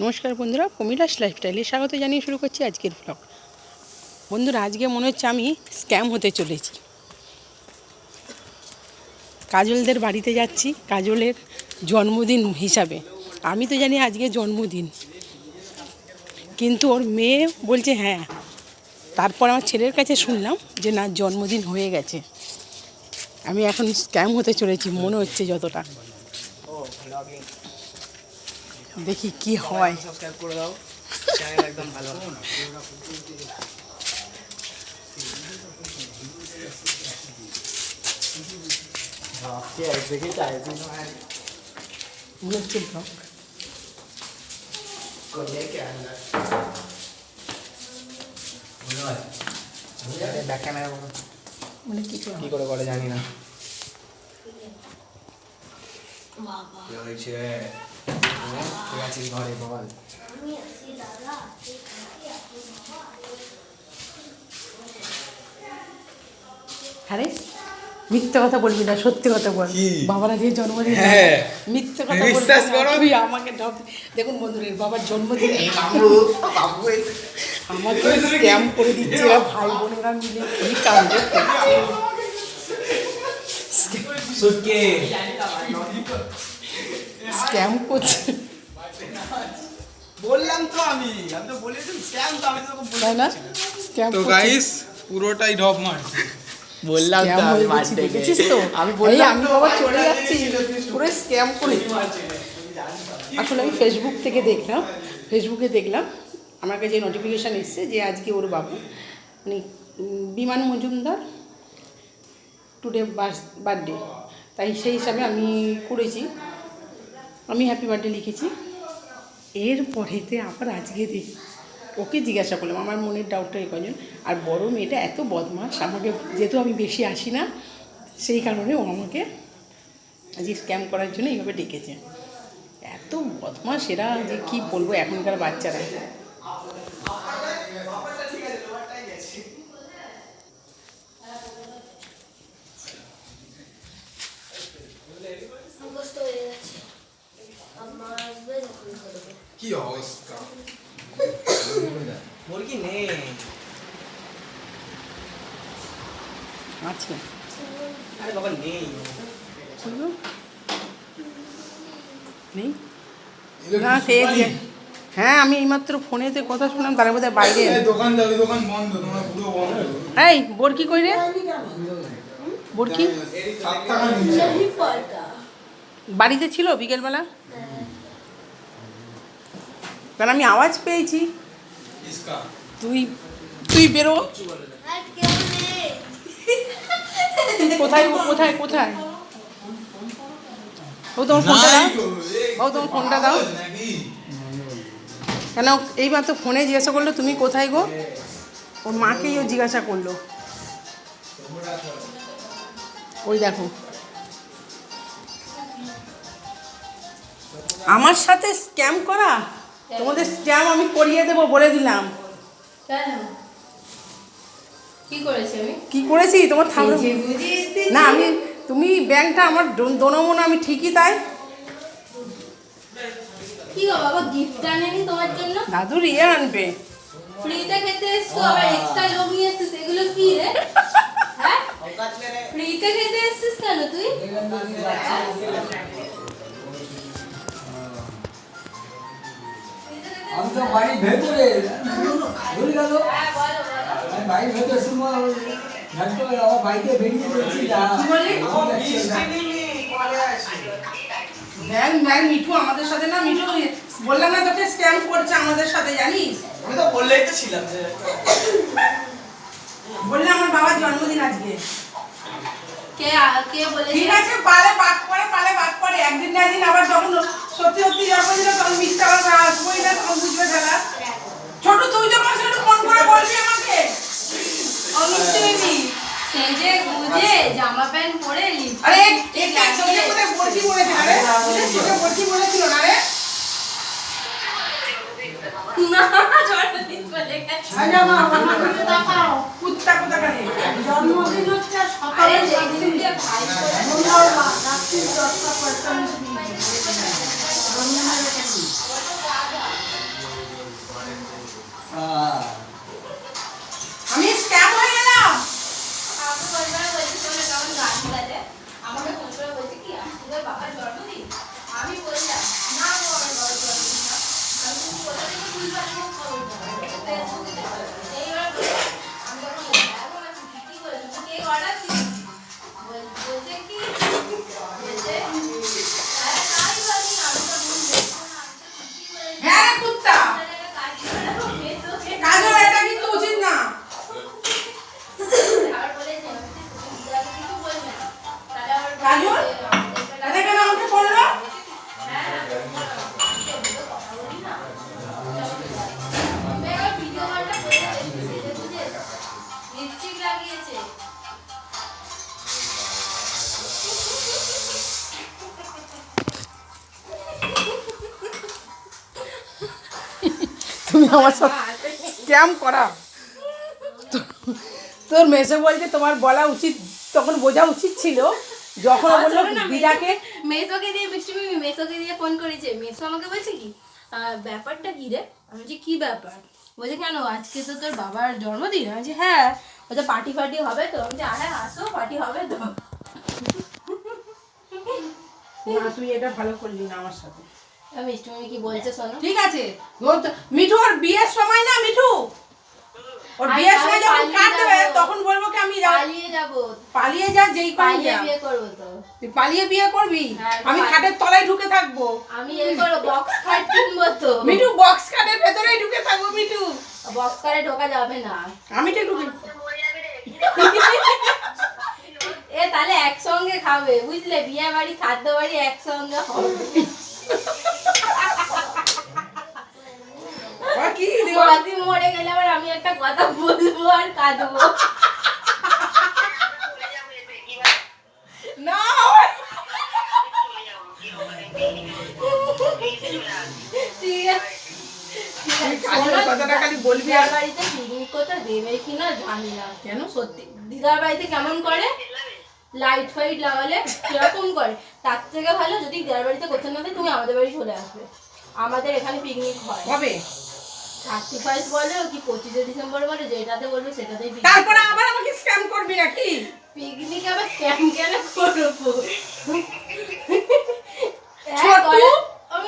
নমস্কার বন্ধুরা, প্রমিলাস লাইফস্টাইলে স্বাগত জানিয়ে শুরু করছি আজকের ব্লগ। বন্ধুরা, আজকে মনে হচ্ছে আমি স্ক্যাম হতে চলেছি। কাজলদের বাড়িতে যাচ্ছি কাজলের জন্মদিন হিসাবে। আমি তো জানি আজকে জন্মদিন, কিন্তু ওর মেয়ে বলছে হ্যাঁ। তারপর আমার ছেলের কাছে শুনলাম যে না, জন্মদিন হয়ে গেছে। আমি এখন স্ক্যাম হতে চলেছি মনে হচ্ছে যতটা। দেখি কি হয়। সাবস্ক্রাইব করে দাও, চ্যানেল একদম ভালো। आपके ऐसे के चाइल्ड नो है মনে হচ্ছে ব্লগ। को लेके आना बोलो আরে ব্যাক ক্যামেরা বলো মানে কি করে জানি না। বাবা কি হয়েছে? তুই আছিস ঘরে বল। আরে মিথ্যে কথা বলবি না, সত্যি কথা বল। বাবার আজকে জন্মদিন। মিথ্যে কথা বলবি না, আমাকে দেখুন বন্ধুরা, বাবার জন্মদিন আমাকে স্ক্যাম করে দিচ্ছে এরা ভাই বোনেরা মিলে। কি কাণ্ড স্ক্যাম করছে। বললাম তো আমি তো বলেছিলাম স্ক্যাম, তো আমি তোকে তাই না? স্ক্যাম তো গাইস পুরোটাই ঢপ মারছে। বললাম তো আমি মারতে দেখেছিস তো? আমি বললাম আমি বাবা চলে যাচ্ছি, পুরো স্ক্যাম করে। আসলে আমি ফেসবুকে দেখলাম আমার কাছে নোটিফিকেশান এসছে যে আজকে ওর বাবু মানে বিমান মজুমদার টুডে বার্থডে, তাই সেই হিসাবে আমি করেছি, আমি হ্যাপি বার্থডে লিখেছি। এরপরেতে আবার আজকে দেখি ওকে জিজ্ঞাসা করলাম, আমার মনের ডাউটটা এই কজন। আর বড় মেয়েটা এত বদমাশ, আমাকে যেহেতু আমি বেশি আসি না সেই কারণে ও আমাকে আজকে স্ক্যাম করার জন্য এইভাবে ডেকেছে। এত বদমাশ এরা যে কী বলবো এখনকার বাচ্চারা। কি অবস্থা? মুরগি নেই আচ্ছা, আরে বাবা নেই নেই না খেয়ে দিয়ে। হ্যাঁ, আমি এইমাত্র ফোনেতে কথা শুনলাম, তার মধ্যে বাইরে দোকান বন্ধ, তোমার পুরো বন্ধ। এই বরকি কই রে? বরকি বাড়িতে ছিল বিকেলবেলা, কারণ আমি আওয়াজ পেয়েছি। তুই বেরো। কোথায় কোথায় কোথায়? ও তোমার ফোনটা দাও, তোমার ফোনটা দাও। কেন এইবার তো ফোনে জিজ্ঞাসা করলো তুমি কোথায় গো? ওর মাকেই ও জিজ্ঞাসা করলো। ওই দেখো, আমার সাথে স্ক্যাম করা। তোমাদের স্ক্যাম আমি করিয়ে দেবো বলে দিলাম। কি করেছি তোমার থামলে না? আমি তুমি ব্যাংকটা আমার দোনমোনা আমি ঠিকই তাই। কি গো বাবা, গিফট আনেনি তোমার জন্য? দাদুর ইয়ে আনবে। ফ্রিতে খেতে এসছো, আবার এক্সট্রা লোক নিয়ে এসছিস, এগুলো কি রে? হ্যাঁ, ফ্রিতে খেতে এসছিস কেন তুই? আমি তো বাড়ির ভেতরে ভুলে গেল। হ্যাঁ বলো বলো। বাড়ির ভেতরে সময় আমার বাইকে বেরিয়ে যাচ্ছি। মিঠু আমাদের সাথে না, মিঠু বললাম না তোকে স্ক্যাম করছে আমাদের সাথে, জানিস? আমি তো বললেই তো ছিলাম যে বললাম আমার বাবার জন্মদিন আজকে। কে বলেছে? ঠিক আছে, পালে বাদ করে একদিন না একদিন আবার যখন সত্যি সত্যি জন্মদিন তখন মিথ্যা কথা আসবোই না, তখন বুঝবে খেলা। ছোট তুই যখন একটু ফোন করে বলবি আমাকে। অনিশ্চয়ই সেজে গুজে জামা প্যান্ট পরে আরে তোকে কোথায় বলছি বলেছে না রে? তোকে বলছি বলেছিল না রে? না জন্মদিন বলে গেছে। আচ্ছা মা, আমাকে দেখাও কুত্তা কোথাকারে। জন্মদিন হচ্ছে সকালে যেদিন দিয়ে ভাই করে মঙ্গলবার রাত্রি 10:45 মিনিট। কোথা থেকে বুঝবে আমি খবর ফেসবুকে দেখো এইবার আমি যখন এখন আমি কি করে তুমি কে অর্ডার বলছে কি বলছে আরে তাই বলি না আমি তো বুঝতে না আমি তো কি করে হ্যাঁ কুত্তা কাজ করে ফেসবুকে কাজল এটা কিন্তু উচিত না। আর বলেছে কিছু বলবে না তাহলে আবার কাজল এটা কেন আমাকে বললো? লিপস্টিক লাগিয়েছে তুমি আমার সাথে স্ক্যাম করা। তোর মেসো বলছে তোমার বলা উচিত, তখন বোঝা উচিত ছিল যখন ও বললো দিদাকে। মেসোকে দিয়ে মেসোকে দিয়ে ফোন করেছে। মেসো আমাকে বলছে কি ব্যাপারটা কি রে? আমি বলছি কি ব্যাপার? বলছে কেন আজকে তো তোর বাবার জন্মদিন? আমি বলছি হ্যাঁ। বলছে পার্টি ফার্টি হবে তো? আমি বলছি আরে আসো পার্টি হবে তো। না তুই এটা ভালো করলি না আমার সাথে। মিষ্টি মামি কি বলছে শোনো। ঠিক আছে মিঠু ওর বিয়ের সময় না, মিঠু ওর বিয়ের সময় যখন কাট দেবে তখন বলবো কি আমি পালিয়ে যাবো। পালিয়ে যা, যেই পালিয়ে পালিয়ে যা। বিয়ে করবো তো। তুই পালিয়ে বিয়ে করবি? হ্যাঁ, আমি খাটের তলায় ঢুকে থাকবো। আমি এই করো বক্স খাট কিনবো তো। মিঠু বক্স খাটের ভেতরেই ঢুকে থাকবো মিঠু। বক্স খাটে ঢোকা যাবে না। আমি ঠিক ঢুকে এ তাহলে একসঙ্গে খাবে বুঝলে, বিয়ে বাড়ি খাদ্য বাড়ি একসঙ্গে হবে। কি বাদি মরে গেলে আবার আমি একটা কথা বলবো আর কাঁদবো। না ঠিক আছে কথাটা খালি বলবি আর দিদার বাড়িতে পিকনিক করতে দেবে কিনা জানি না। কেন? সত্যি দিদার বাড়িতে কেমন করে লাইট ফাইট লাগালে কিরকম করে, তার থেকে ভালো যদি দিদার বাড়িতে করতে না দেয় তুমি আমাদের বাড়ি চলে আসবে। আমাদের এখানে পিকনিক হয় কবে? 31 বলো কি 25 ডিসেম্বর বলো, যেটাতে বলবে সেটাতেই তারপরে আবার আমাকে স্ক্যাম করবি নাকি? পিকনিক আবার স্ক্যাম কেন করবো?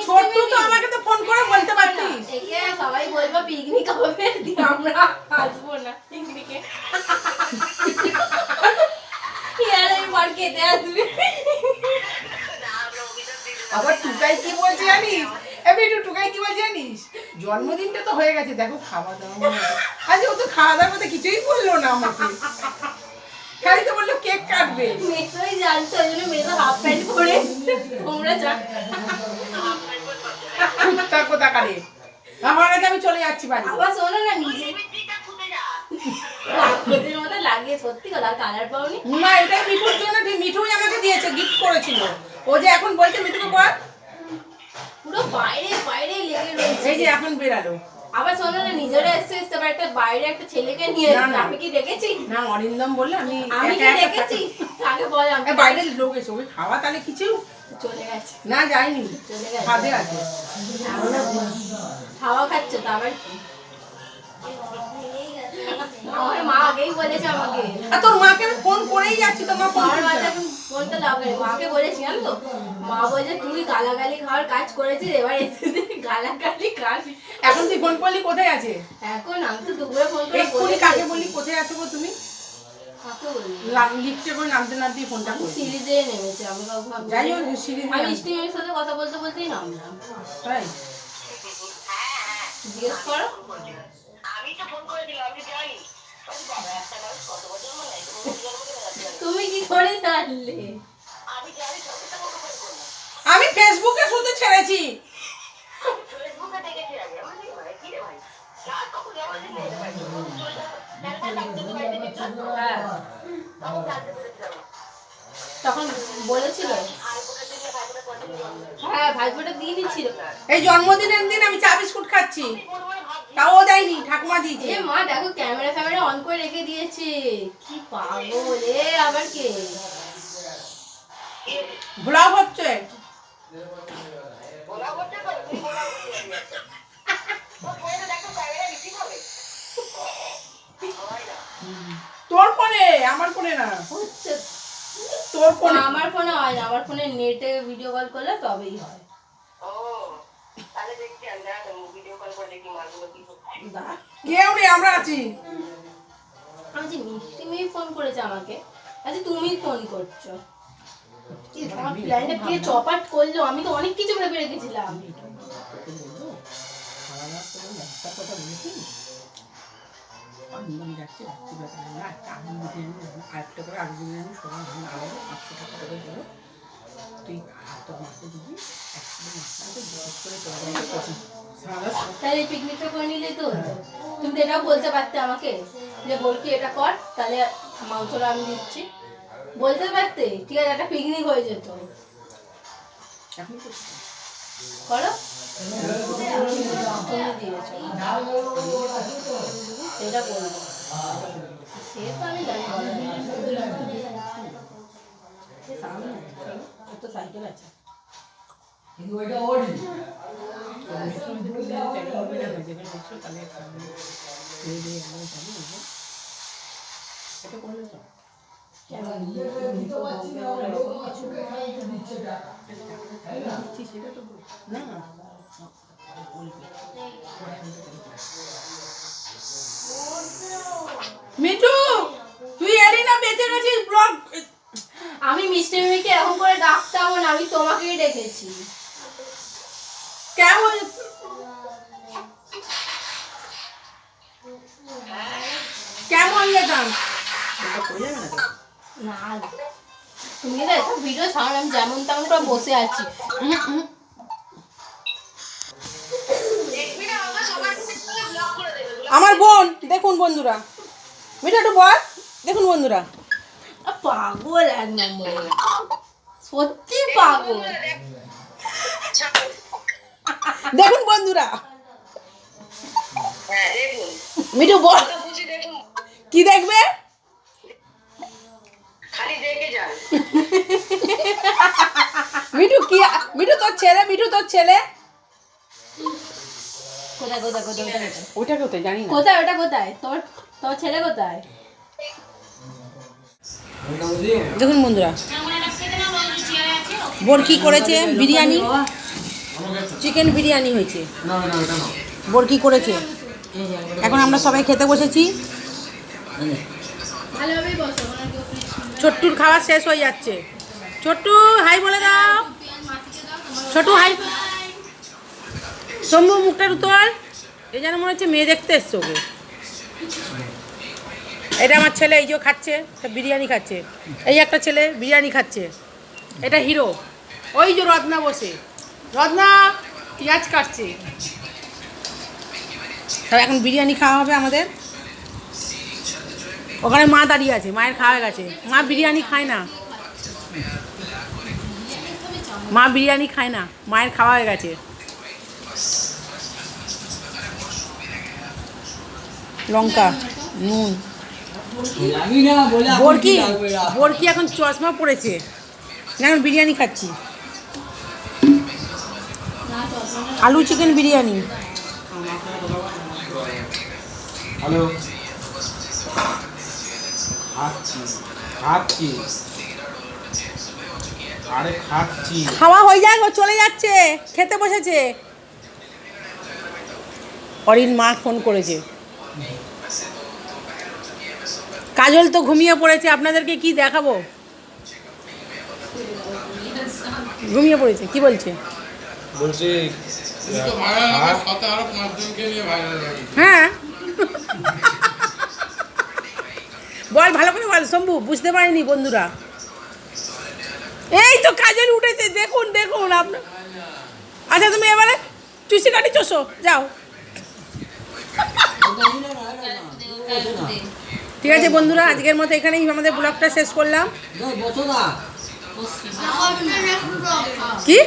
ছোট্টু তো আমাকে তো ফোন করে বলতে পারতিস। একে সবাই বলবো পিকনিক হবে, দিয়ে আমরা আসবো না পিকনিকে। ইয়ার এই বার খেতে আসবে। আবার টুকাই কি বলছে জানিস? টুকাই কি বলছে জানিস? জন্মদিনটা তো হয়ে গেছে, দেখো খাওয়া দাওয়া। আজ ও তো খাওয়া দাওয়ার কথা কিছুই বললো না আমাকে, খালি তো বললো কেক কাটবে। মেসোই জানতো, ওই জন্য মেসো হাফ প্যান্ট পরে তোমরা যা কুত্তা কোথাকারে। আমার আগে আমি চলে যাচ্ছি বাড়ি। আবার শোনো না নিজে রাক্ষসের মতো লাগে সত্যি কথা, কালার পাওনি? না এটাই মিঠুর জন্য, মিঠুই আমাকে দিয়েছে, গিফট করেছিল। ও যে এখন বলছে মিঠুকে বল, পুরো বাইরে বাইরে লেগে রয়েছে। এই যে এখন বেরালো। আবার শোনো না নিজেরা এসে একটা বাইরে একটা ছেলেকে নিয়ে না, এসেছে। না। আমি কি দেখেছি? না অরিন্দম বললে আমি আমি কি একা একা দেখেছি? আগে বল। আমি থাকি। বাইরের লোক এসে ওকে খাওয়া তাহলে কিছু চলে গেছে। না, যায়নি, চলে গেছে। খাদে আছে। খাওয়া খাচ্ছে তো আবার কি? আমার মা আগেই বলেছে আমাকে। আর তোর মাকে আমি ফোন করেই যাচ্ছি, তোর মা ফোন আমার করছে মাকে না। এখন ফোনটা লাগাই, মাকে বলেছি জানো তো, মা বলছে তুই গালাগালি খাওয়ার কাজ করেছিস, এবার এসে গালাগালি খাবি। এখন তুই ফোন করলি কোথায় আছে? এখন আমি তো দুপুরে ফোন করে এক্ষুনি কাকে বললি কোথায় আছো গো তুমি? কাকে বললি? লিফটে করে নামতে নামতেই ফোনটা করছি। সিঁড়ি দিয়ে নেমেছে, আমি কাউকে ভাবছি। যাই হোক সিঁড়ি দিয়ে আমি স্টিমের সাথে কথা বলতে বলতেই নামলাম। তাই জিজ্ঞেস করো। তুমি কি করে জানলে? আমি ফেসবুকে শুধু ছেড়েছি। হ্যাঁ তখন বলেছিল, হ্যাঁ ভাইফোঁটা দিয়ে দিচ্ছিল। এই জন্মদিনের দিন আমি চা বিস্কুট খাচ্ছি, তাও ও দেয়নি, ঠাকুমা দিয়েছে। এ মা দেখো ক্যামেরা ফ্যামেরা অন করে রেখে দিয়েছে, কি পাগল। এ আবার কে? ব্লগ হচ্ছে। তোর ফোনে, আমার ফোনে না। হচ্ছে তোর ফোনে। আমার ফোনে হয় না, আমার ফোনে নেটে ভিডিও কল করলে তবেই হয়। কেউ নেই, আমরা আছি। আজ মিষ্টি মেয়ে ফোন করেছে আমাকে, আজ তুমি ফোন করছো। আমার প্ল্যানটা কে চপাট করলো, আমি তো অনেক কিছু ভেবে রেখেছিলাম। যাচ্ছে রাত্রিবেলা একটা আলু বিরিয়ানি আরেকটা করে আলু বিরিয়ানি সবাই আলাদা 500 টাকা করে দেবো। তুই হাতটা মাছটা দিবি, 1 কিলো মাছটাকে জিজ্ঞেস করে তাহলে পিকনিকটা করে নিলেই তো হতো। তুমি তো এটাও বলতে পারতে আমাকে যে বলছি এটা কর, তাহলে মাংসটা আমি দিচ্ছি, বলতে পারতে। ঠিক আছে, একটা পিকনিক হয়ে যেত। এখন তো করো, তুমি দিয়েছো সেটা বলবো, সে তো আমি জানি। তো সাইকেল আছে, কিন্তু ওইটা ওরই এটা করলে তো সেটা তো না মিঠু, তুই এলি না, বেঁচে গেছিস ব্লগ। আমি মিষ্টি মিমিকে এখন করে ডাকতাম না, আমি তোমাকেই ডেকেছি। কেমন কেমন যেতাম না তুমি তো এসব ভিডিও ছাড়ো, আমি যেমন তেমন করে বসে আছি। আমার বোন দেখুন বন্ধুরা, মিঠু একটু বল, দেখুন বন্ধুরা, পাগল এক নম্বরে, সত্যি পাগল। দেখুন বন্ধুরা, মিঠু বল কি দেখবে? মিঠু কি, মিঠু তোর ছেলে, মিঠু তোর ছেলে কোথায় কোথায় কোথায় কোথায় ওটা কোথায় জানি না, কোথায় ওটা কোথায়, তোর তোর ছেলে কোথায়? দেখুন বন্ধুরা, বোর কি করেছে, বিরিয়ানি, চিকেন বিরিয়ানি হয়েছে, বোর কি করেছে। এখন আমরা সবাই খেতে বসেছি, ভালোভাবেই বসো। ছোট্টুর খাওয়া শেষ হয়ে যাচ্ছে। ছোট্টু হাই বলে দাও, ছোট্টু হাই। শম্ভু মুখটার উত্তর, এ যেন মনে হচ্ছে মেয়ে দেখতে এসছে ওকে। এটা আমার ছেলে, এই যে খাচ্ছে, বিরিয়ানি খাচ্ছে। এই একটা ছেলে বিরিয়ানি খাচ্ছে, এটা হিরো। ওই যে রত্না বসে, রত্না পেঁয়াজ কাটছে। তাহলে এখন বিরিয়ানি খাওয়া হবে আমাদের। ওখানে মা দাঁড়িয়ে আছে, মায়ের খাওয়া গেছে। মা বিরিয়ানি খায় না, মা বিরিয়ানি খায় না, মায়ের খাওয়া হয়ে গেছে। লঙ্কা, নুন। বোরকি এখন চশমা পড়েছে, এখন বিরিয়ানি খাচ্ছি, আলু চিকেন বিরিয়ানি। হ্যালো, খাচ্ছি খাচ্ছি, আরে খাচ্ছি। খাওয়া হয়ে যায়, ও চলে যাচ্ছে, খেতে বসেছে। অরিন মা ফোন করেছে, কাজল তো ঘুমিয়ে পড়েছে। আপনাদেরকে কি দেখাবো, ঘুমিয়ে পড়েছে। কি বলছে? বলছি হ্যাঁ বল, ভালো করে বল শম্ভু, বুঝতে পারিনি বন্ধুরা। এই তো কাজল উঠেছে, দেখুন দেখুন আপনার। আচ্ছা তুমি এবারে চুষি কাটি চোষো, যাও। ঠিক আছে বন্ধুরা, আজকের মতো এখানেই আমাদের ব্লগটা শেষ করলাম। কি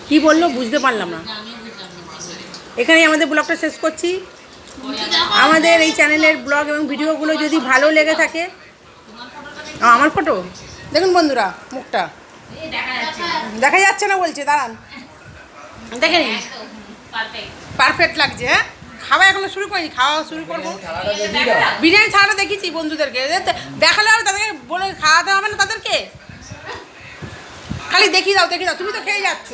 কি বললো বুঝতে পারলাম না। এখানেই আমাদের ব্লগটা শেষ করছি। আমাদের এই চ্যানেলের ব্লগ এবং ভিডিওগুলো যদি ভালো লেগে থাকে, আমার ফটো দেখুন বন্ধুরা, মুখটা দেখা যাচ্ছে না বলছে, দাঁড়ান দেখে নিন। পারফেক্ট লাগছে। হ্যাঁ, খাওয়া এখনো শুরু করিনি, খাওয়া শুরু করবো। বিরিয়ানি ছাড়াটা দেখেছি বন্ধুদেরকে, দেখালে হবে, তাদেরকে বলে খাওয়াতে হবে না তাদেরকে, খালি দেখিয়ে দাও দেখিয়ে দাও, তুমি তো খেয়ে যাচ্ছ।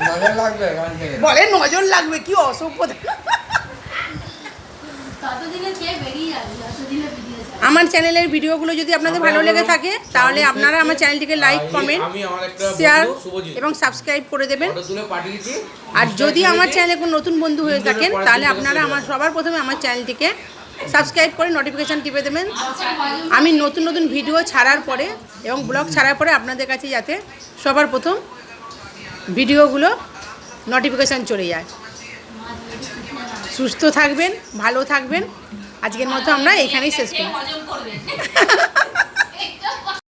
নজর লাগবে গান থেকে। বলে নজর লাগবে, কি অসভ্যতা। ততদিনে কে বেরিয়ে যাবে, ততদিনে বেরিয়ে যাবে। আমার চ্যানেলের ভিডিওগুলো যদি আপনাদের ভালো লেগে থাকে তাহলে আপনারা আমার চ্যানেলটিকে লাইক, কমেন্ট, আমি আমার একটা শেয়ার বন্ধু শুভজিৎ এবং সাবস্ক্রাইব করে দেবেন। ফটো তুলে পাঠিয়েছি। আর যদি আমার চ্যানেলে কোনো নতুন বন্ধু হয়ে থাকেন তাহলে আপনারা আমার সবার প্রথমে আমার চ্যানেলটিকে সাবস্ক্রাইব করে নোটিফিকেশান টিপে দেবেন। আমি নতুন নতুন ভিডিও ছাড়ার পরে এবং ব্লগ ছাড়ার পরে আপনাদের কাছে যাতে সবার প্রথম ভিডিওগুলো নোটিফিকেশান চলে যায়। সুস্থ থাকবেন, ভালো থাকবেন। আজকের মতো আমরা এখানেই শেষ করি। হজম করবে।